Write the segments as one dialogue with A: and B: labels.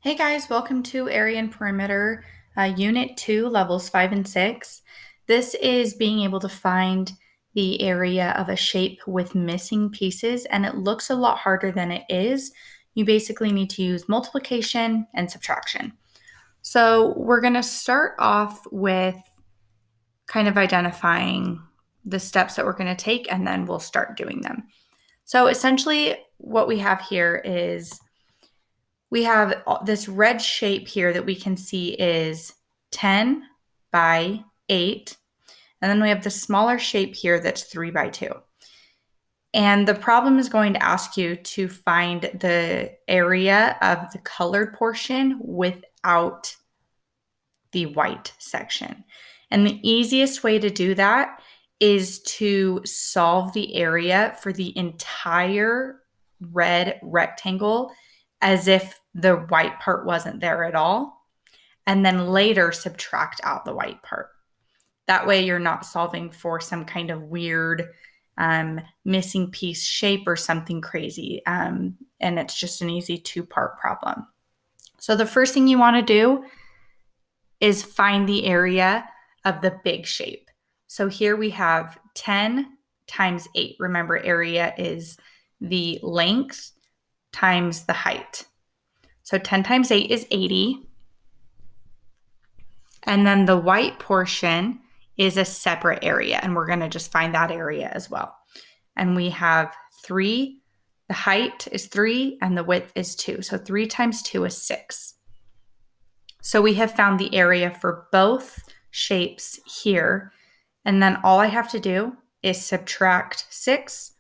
A: Hey guys, welcome to Area and Perimeter, Unit 2, Levels 5 and 6. This is being able to find the area of a shape with missing pieces, and it looks a lot harder than it is. You basically need to use multiplication and subtraction. So we're going to start off with kind of identifying the steps that we're going to take, and then we'll start doing them. So essentially what we have here is we have this red shape here that we can see is 10 by 8. And then we have the smaller shape here that's 3 by 2. And the problem is going to ask you to find the area of the colored portion without the white section. And the easiest way to do that is to solve the area for the entire red rectangle as if the white part wasn't there at all, and then later subtract out the white part. That way you're not solving for some kind of weird missing piece shape or something crazy, and it's just an easy two-part problem. So the first thing you want to do is find the area of the big shape. So here we have 10 times 8. Remember, area is the length times the height. So 10 times 8 is 80. And then the white portion is a separate area, and we're going to just find that area as well. And we have 3. The height is 3 and the width is 2. So 3 times 2 is 6. So we have found the area for both shapes here. And then all I have to do is subtract 6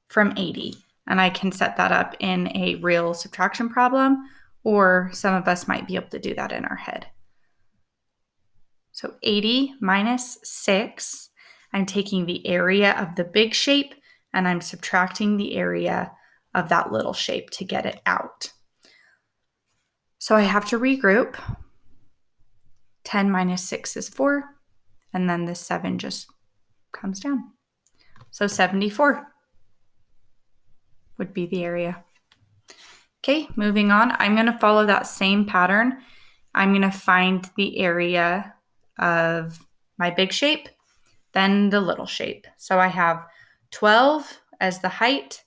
A: from 80. And I can set that up in a real subtraction problem, or some of us might be able to do that in our head. So 80 minus 6, I'm taking the area of the big shape and I'm subtracting the area of that little shape to get it out. So I have to regroup. 10 minus 6 is 4, and then the 7 just comes down. So 74 would be the area. Okay, moving on. I'm going to follow that same pattern. I'm going to find the area of my big shape, then the little shape. So I have 12 as the height,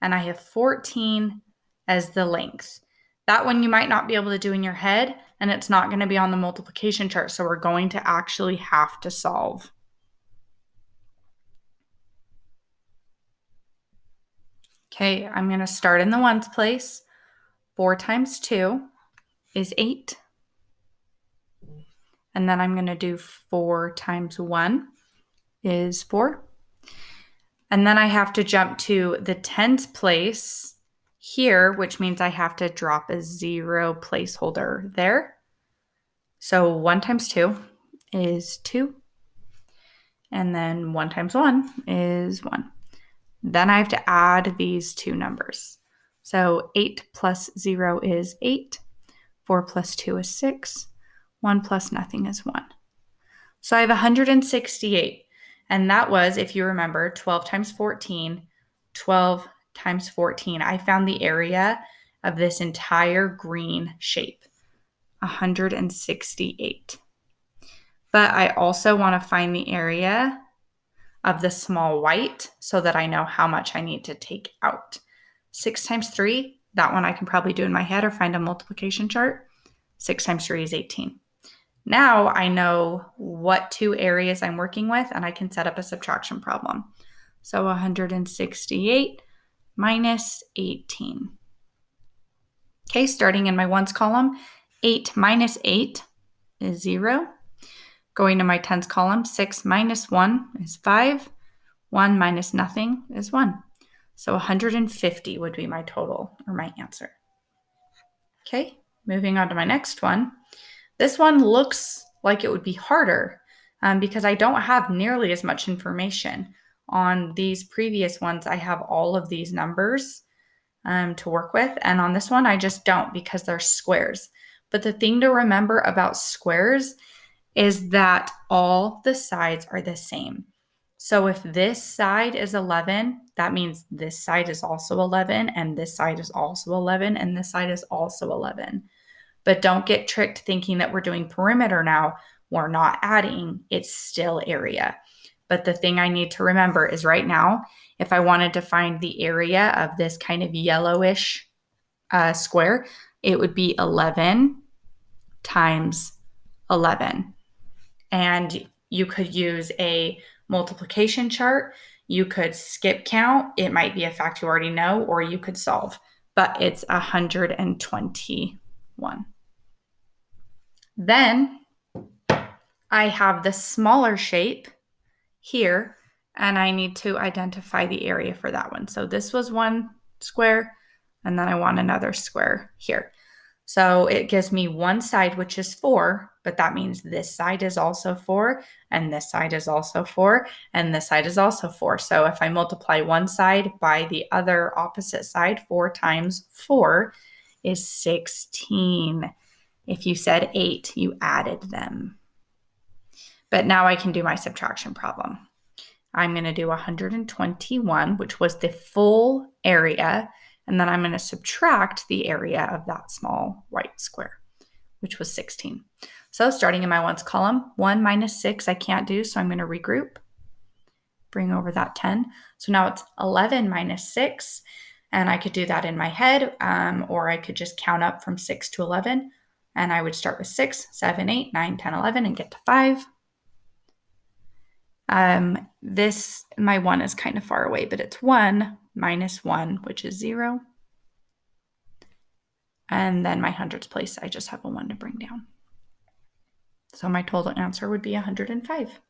A: and I have 14 as the length. That one you might not be able to do in your head, and it's not going to be on the multiplication chart, so we're going to actually have to solve. Okay, I'm going to start in the ones place. 4 times 2 is 8. And then I'm going to do 4 times 1 is 4. And then I have to jump to the tens place here, which means I have to drop a 0 placeholder there. So 1 times 2 is 2. And then 1 times 1 is 1. Then I have to add these two numbers. So 8 plus 0 is 8. 4 plus 2 is 6. 1 plus nothing is 1. So I have 168. And that was, if you remember, 12 times 14. 12 times 14. I found the area of this entire green shape. 168. But I also want to find the area of the small white so that I know how much I need to take out. 6 times 3, that one I can probably do in my head or find a multiplication chart. 6 times 3 is 18. Now I know what two areas I'm working with, and I can set up a subtraction problem. So 168 minus 18. Okay, starting in my ones column, 8 minus 8 is 0. Going to my tens column, 6 minus 1 is 5. 1 minus nothing is 1. So 150 would be my total, or my answer. Okay, moving on to my next one. This one looks like it would be harder because I don't have nearly as much information. On these previous ones, I have all of these numbers to work with. And on this one, I just don't because they're squares. But the thing to remember about squares is that all the sides are the same. So if this side is 11, that means this side is also 11, and this side is also 11, and this side is also 11. But don't get tricked thinking that we're doing perimeter now. We're not adding, it's still area. But the thing I need to remember is right now, if I wanted to find the area of this kind of yellowish square, it would be 11 times 11. And you could use a multiplication chart. You could skip count. It might be a fact you already know, or you could solve, but it's 121. Then I have the smaller shape here, and I need to identify the area for that one. So this was one square, and then I want another square here. So it gives me one side, which is 4, but that means this side is also 4, and this side is also 4, and this side is also 4. So if I multiply one side by the other opposite side, 4 times 4 is 16. If you said 8, you added them. But now I can do my subtraction problem. I'm going to do 121, which was the full area, and then I'm going to subtract the area of that small white square, which was 16. So starting in my ones column, 1 minus 6 I can't do, so I'm going to regroup, bring over that 10. So now it's 11 minus 6, and I could do that in my head, or I could just count up from 6 to 11, and I would start with 6, 7, 8, 9, 10, 11, and get to 5. My 1 is kind of far away, but it's 1 minus 1, which is 0. And then my hundreds place, I just have a 1 to bring down. So my total answer would be 105.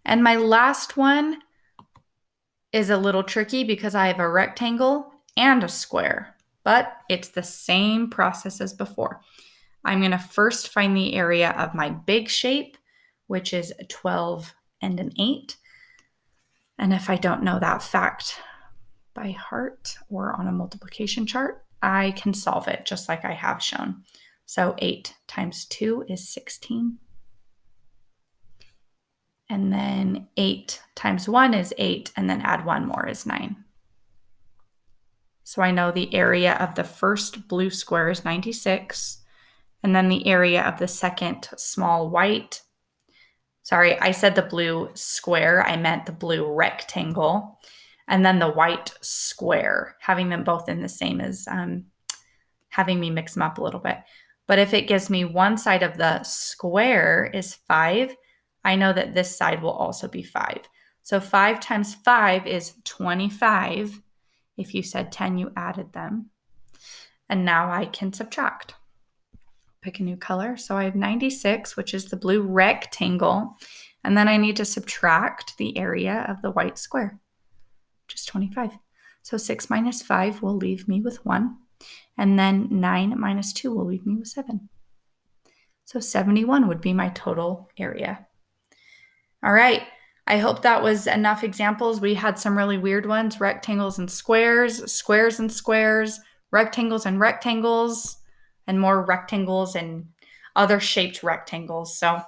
A: And my last one is a little tricky because I have a rectangle and a square, but it's the same process as before. I'm going to first find the area of my big shape, which is a 12 and an 8. And if I don't know that fact by heart or on a multiplication chart, I can solve it just like I have shown. So 8 times 2 is 16. And then 8 times 1 is 8, and then add 1 more is 9. So I know the area of the first blue square is 96, and then the area of the second small white, sorry, I said the blue square, I meant the blue rectangle, and then the white square. Having them both in the same is having me mix them up a little bit. But if it gives me one side of the square is 5, I know that this side will also be 5. So 5 times 5 is 25. If you said 10, you added them. And now I can subtract. Pick a new color. So I have 96, which is the blue rectangle. And then I need to subtract the area of the white square, which is 25. So 6 minus 5 will leave me with 1. And then 9 minus 2 will leave me with 7. So 71 would be my total area. All right. I hope that was enough examples. We had some really weird ones, rectangles and squares, squares and squares, rectangles and rectangles, and more rectangles and other shaped rectangles. So